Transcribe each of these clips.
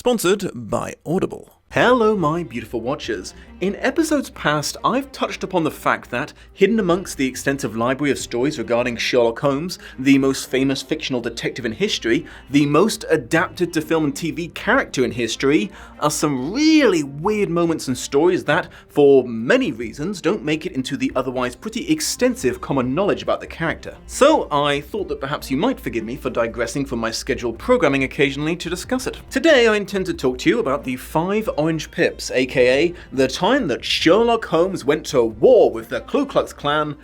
Sponsored by Audible. Hello my beautiful watchers. In episodes past, I've touched upon the fact that, hidden amongst the extensive library of stories regarding Sherlock Holmes, the most famous fictional detective in history, the most adapted to film and TV character in history, are some really weird moments and stories that, for many reasons, don't make it into the otherwise pretty extensive common knowledge about the character. So I thought that perhaps you might forgive me for digressing from my scheduled programming occasionally to discuss it. Today I intend to talk to you about the 5 Orange Pips, aka the time that Sherlock Holmes went to war with the Ku Klux Klan,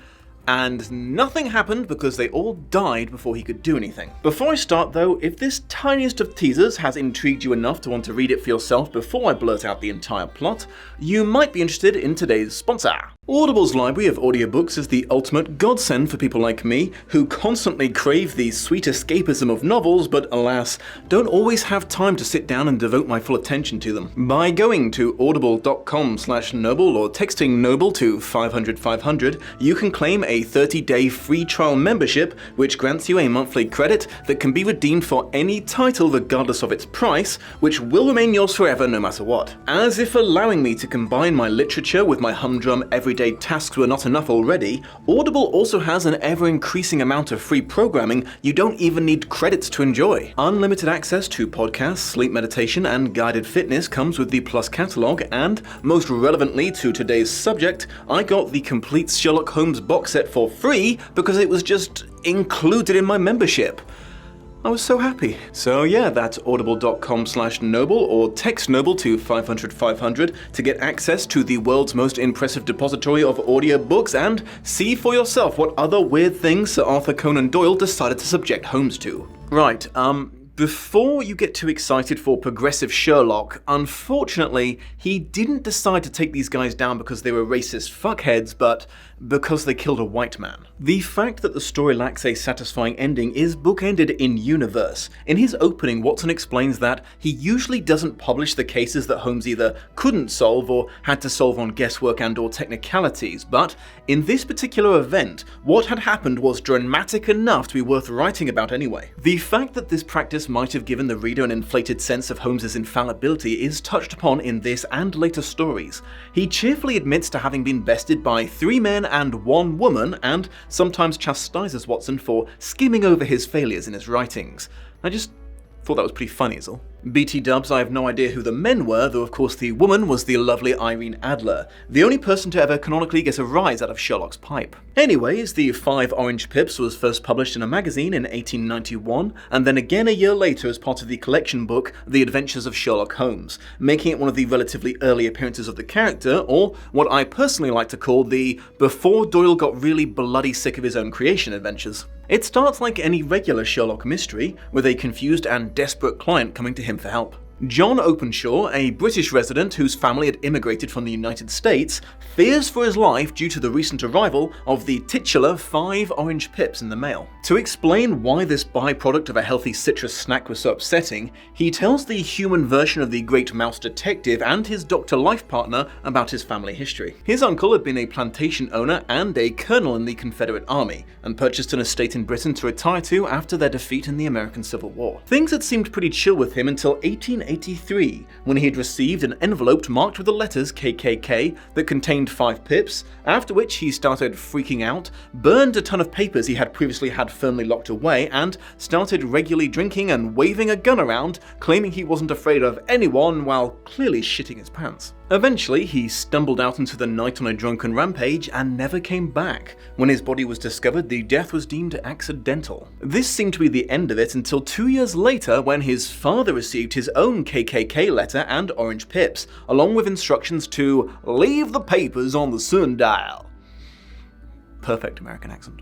and nothing happened because they all died before he could do anything. Before I start though, if this tiniest of teasers has intrigued you enough to want to read it for yourself before I blurt out the entire plot, you might be interested in today's sponsor. Audible's library of audiobooks is the ultimate godsend for people like me who constantly crave the sweet escapism of novels but alas, don't always have time to sit down and devote my full attention to them. By going to audible.com/noble or texting noble to 500 you can claim a 30-day free trial membership which grants you a monthly credit that can be redeemed for any title regardless of its price, which will remain yours forever no matter what. As if allowing me to combine my literature with my humdrum everyday tasks were not enough already, Audible also has an ever-increasing amount of free programming you don't even need credits to enjoy. Unlimited access to podcasts, sleep meditation, and guided fitness comes with the Plus catalog, and most relevantly to today's subject, I got the complete Sherlock Holmes box set for free because it was just included in my membership. I was so happy. So yeah, that's audible.com/noble or text noble to 500 to get access to the world's most impressive depository of audiobooks and see for yourself what other weird things Sir Arthur Conan Doyle decided to subject Holmes to. Right, before you get too excited for progressive Sherlock, unfortunately, he didn't decide to take these guys down because they were racist fuckheads, but because they killed a white man. The fact that the story lacks a satisfying ending is bookended in universe. In his opening, Watson explains that he usually doesn't publish the cases that Holmes either couldn't solve or had to solve on guesswork and/or technicalities, but in this particular event, what had happened was dramatic enough to be worth writing about anyway. The fact that this practice might have given the reader an inflated sense of Holmes's infallibility is touched upon in this and later stories. He cheerfully admits to having been bested by 3 men and 1 woman, and sometimes chastises Watson for skimming over his failures in his writings. I just thought that was pretty funny is all. BT dubs, I have no idea who the men were, though of course the woman was the lovely Irene Adler, the only person to ever canonically get a rise out of Sherlock's pipe. Anyways, the 5 Orange Pips was first published in a magazine in 1891, and then again a year later as part of the collection book The Adventures of Sherlock Holmes, making it one of the relatively early appearances of the character, or what I personally like to call the before Doyle got really bloody sick of his own creation adventures. It starts like any regular Sherlock mystery, with a confused and desperate client coming to him for help. John Openshaw, a British resident whose family had immigrated from the United States, fears for his life due to the recent arrival of the titular 5 Orange Pips in the mail. To explain why this byproduct of a healthy citrus snack was so upsetting, he tells the human version of the great mouse detective and his doctor life partner about his family history. His uncle had been a plantation owner and a colonel in the Confederate Army, and purchased an estate in Britain to retire to after their defeat in the American Civil War. Things had seemed pretty chill with him until 1883, when he had received an envelope marked with the letters KKK that contained 5 pips, after which he started freaking out, burned a ton of papers he had previously had firmly locked away, and started regularly drinking and waving a gun around, claiming he wasn't afraid of anyone while clearly shitting his pants. Eventually, he stumbled out into the night on a drunken rampage and never came back. When his body was discovered, the death was deemed accidental. This seemed to be the end of it until 2 years later when his father received his own KKK letter and Orange Pips, along with instructions to leave the papers on the sundial. Perfect American accent.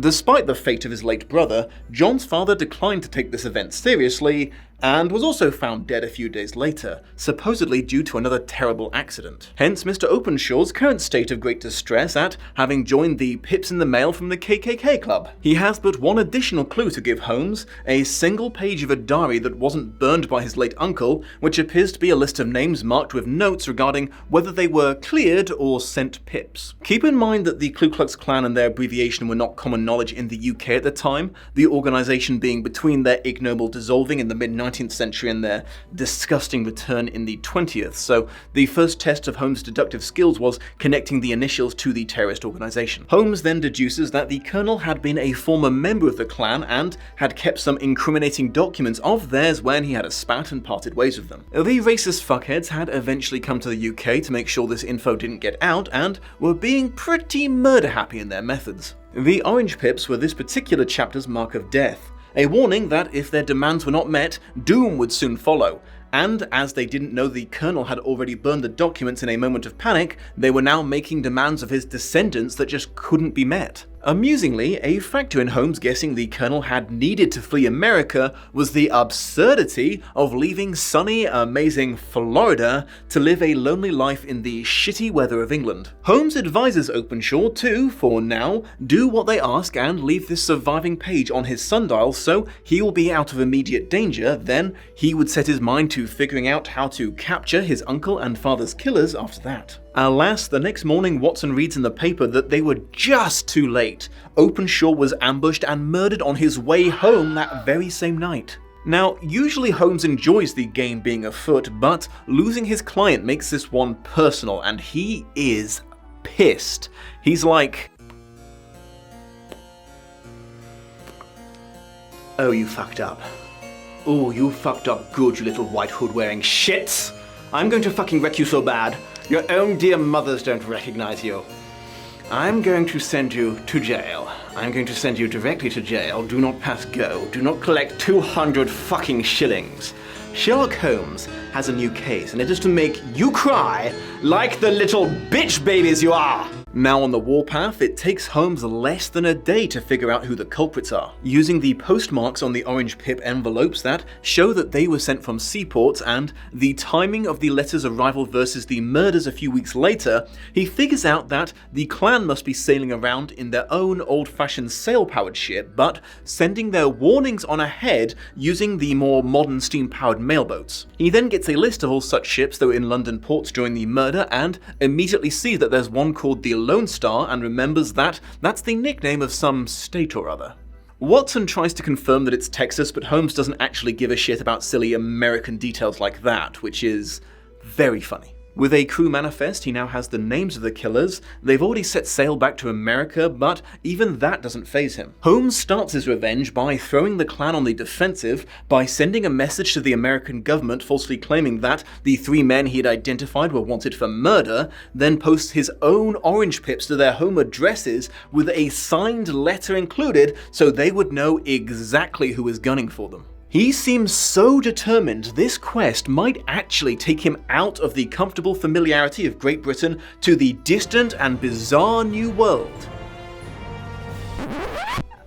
Despite the fate of his late brother, John's father declined to take this event seriously, and was also found dead a few days later, supposedly due to another terrible accident. Hence Mr. Openshaw's current state of great distress at having joined the Pips in the Mail from the KKK Club. He has but one additional clue to give Holmes, a single page of a diary that wasn't burned by his late uncle, which appears to be a list of names marked with notes regarding whether they were cleared or sent pips. Keep in mind that the Ku Klux Klan and their abbreviation were not common knowledge in the UK at the time, the organisation being between their ignoble dissolving in the mid-90s 19th century and their disgusting return in the 20th, so the first test of Holmes' deductive skills was connecting the initials to the terrorist organization. Holmes then deduces that the colonel had been a former member of the Klan and had kept some incriminating documents of theirs when he had a spat and parted ways with them. The racist fuckheads had eventually come to the UK to make sure this info didn't get out and were being pretty murder-happy in their methods. The orange pips were this particular chapter's mark of death, a warning that if their demands were not met, doom would soon follow. And as they didn't know the colonel had already burned the documents in a moment of panic, they were now making demands of his descendants that just couldn't be met. Amusingly, a factor in Holmes guessing the colonel had needed to flee America was the absurdity of leaving sunny, amazing Florida to live a lonely life in the shitty weather of England. Holmes advises Openshaw to, for now, do what they ask and leave this surviving page on his sundial so he will be out of immediate danger. Then he would set his mind to figuring out how to capture his uncle and father's killers after that. Alas, the next morning Watson reads in the paper that they were just too late. Openshaw was ambushed and murdered on his way home that very same night. Now, usually Holmes enjoys the game being afoot, but losing his client makes this one personal, and he is pissed. He's like, "Oh, you fucked up. Oh, you fucked up good, you little white hood-wearing shits. I'm going to fucking wreck you so bad. Your own dear mothers don't recognize you. I'm going to send you to jail. I'm going to send you directly to jail. Do not pass go. Do not collect 200 fucking shillings. Sherlock Holmes has a new case, and it is to make you cry like the little bitch babies you are." Now on the warpath, it takes Holmes less than a day to figure out who the culprits are. Using the postmarks on the orange pip envelopes that show that they were sent from seaports and the timing of the letter's arrival versus the murders a few weeks later, he figures out that the Klan must be sailing around in their own old-fashioned sail-powered ship, but sending their warnings on ahead using the more modern steam-powered mailboats. He then gets a list of all such ships that were in London ports during the murder and immediately sees that there's one called the Lone Star and remembers that that's the nickname of some state or other. Watson tries to confirm that it's Texas, but Holmes doesn't actually give a shit about silly American details like that, which is very funny. With a crew manifest, he now has the names of the killers. They've already set sail back to America, but even that doesn't faze him. Holmes starts his revenge by throwing the Klan on the defensive by sending a message to the American government falsely claiming that the 3 men he had identified were wanted for murder, then posts his own orange pips to their home addresses with a signed letter included so they would know exactly who is gunning for them. He seems so determined this quest might actually take him out of the comfortable familiarity of Great Britain to the distant and bizarre New World.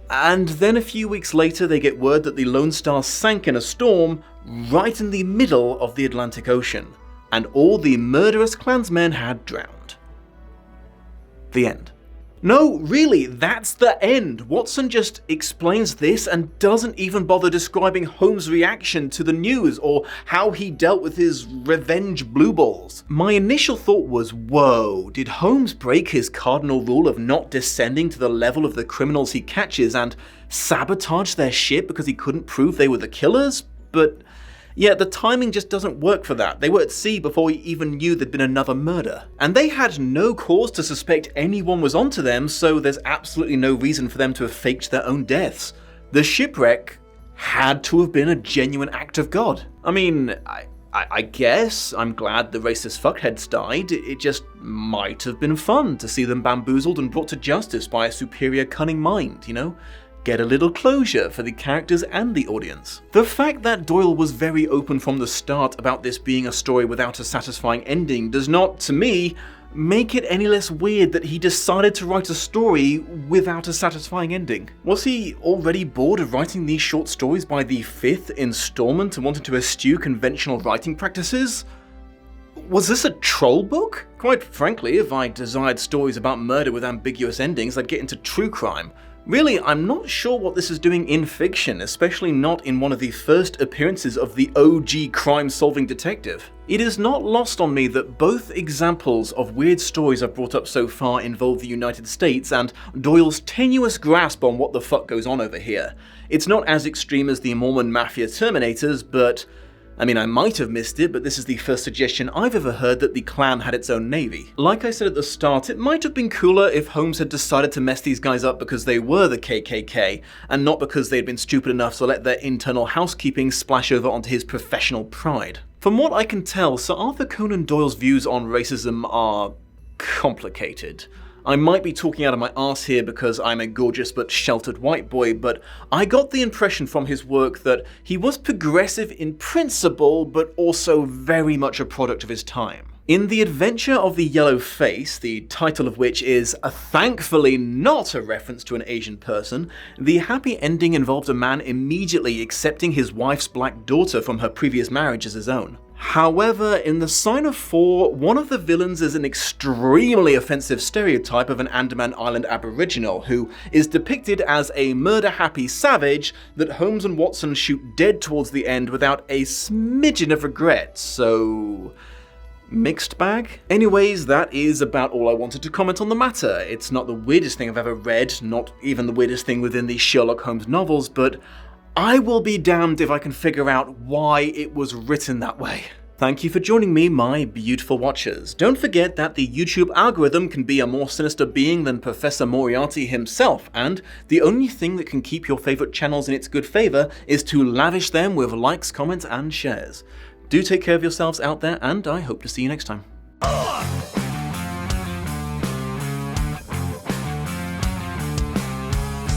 And then a few weeks later they get word that the Lone Star sank in a storm right in the middle of the Atlantic Ocean, and all the murderous Klansmen had drowned. The end. No, really, that's the end. Watson just explains this and doesn't even bother describing Holmes' reaction to the news or how he dealt with his revenge blue balls. My initial thought was, whoa, did Holmes break his cardinal rule of not descending to the level of the criminals he catches and sabotage their ship because he couldn't prove they were the killers? But yeah, the timing just doesn't work for that. They were at sea before he even knew there'd been another murder. And they had no cause to suspect anyone was onto them, so there's absolutely no reason for them to have faked their own deaths. The shipwreck had to have been a genuine act of God. I mean, I guess I'm glad the racist fuckheads died. It just might have been fun to see them bamboozled and brought to justice by a superior cunning mind, you know? Get a little closure for the characters and the audience. The fact that Doyle was very open from the start about this being a story without a satisfying ending does not, to me, make it any less weird that he decided to write a story without a satisfying ending. Was he already bored of writing these short stories by the 5th installment and wanted to eschew conventional writing practices? Was this a troll book? Quite frankly, if I desired stories about murder with ambiguous endings, I'd get into true crime. Really, I'm not sure what this is doing in fiction, especially not in one of the first appearances of the OG crime-solving detective. It is not lost on me that both examples of weird stories I've brought up so far involve the United States and Doyle's tenuous grasp on what the fuck goes on over here. It's not as extreme as the Mormon Mafia Terminators, but I mean, I might have missed it, but this is the first suggestion I've ever heard that the Klan had its own navy. Like I said at the start, it might have been cooler if Holmes had decided to mess these guys up because they were the KKK, and not because they'd been stupid enough to let their internal housekeeping splash over onto his professional pride. From what I can tell, Sir Arthur Conan Doyle's views on racism are complicated. I might be talking out of my arse here because I'm a gorgeous but sheltered white boy, but I got the impression from his work that he was progressive in principle, but also very much a product of his time. In The Adventure of the Yellow Face, the title of which is thankfully not a reference to an Asian person, the happy ending involved a man immediately accepting his wife's black daughter from her previous marriage as his own. However, in The Sign of Four, one of the villains is an extremely offensive stereotype of an Andaman Island Aboriginal who is depicted as a murder-happy savage that Holmes and Watson shoot dead towards the end without a smidgen of regret, so mixed bag? Anyways, that is about all I wanted to comment on the matter. It's not the weirdest thing I've ever read, not even the weirdest thing within the Sherlock Holmes novels, but I will be damned if I can figure out why it was written that way. Thank you for joining me, my beautiful watchers. Don't forget that the YouTube algorithm can be a more sinister being than Professor Moriarty himself, and the only thing that can keep your favorite channels in its good favor is to lavish them with likes, comments, and shares. Do take care of yourselves out there, and I hope to see you next time.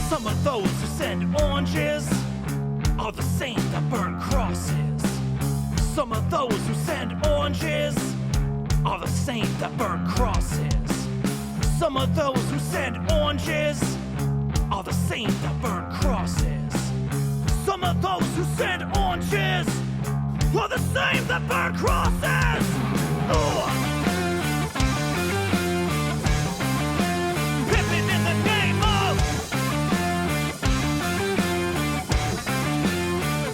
Some of those who send oranges are the same that burn crosses. Some of those who send oranges are the same that burn crosses. Some of those who send oranges are the same that burn crosses. Some of those who send oranges are the same that burn crosses. Ugh. Pippin in the name of.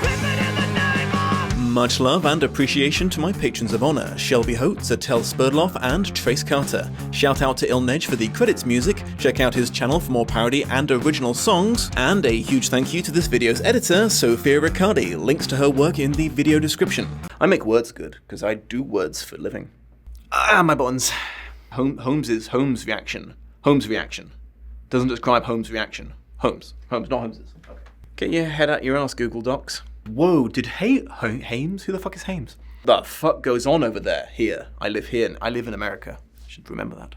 Pippin in the name of. Much love and appreciation to my patrons of honor, Shelby Holtz, Attell Spurdloff, and Trace Carter. Shout out to Ilnej for the credits music, check out his channel for more parody and original songs, and a huge thank you to this video's editor, Sophia Riccardi. Links to her work in the video description. I make words good, because I do words for a living. Ah, my buttons. Holmes is Holmes' reaction. Holmes' reaction. Doesn't describe Holmes' reaction. Holmes, not Holmes's. Okay. Get your head out your ass, Google Docs. Whoa, did Hames? Who the fuck is Hames? The fuck goes on over there? Here. I live in America. I should remember that.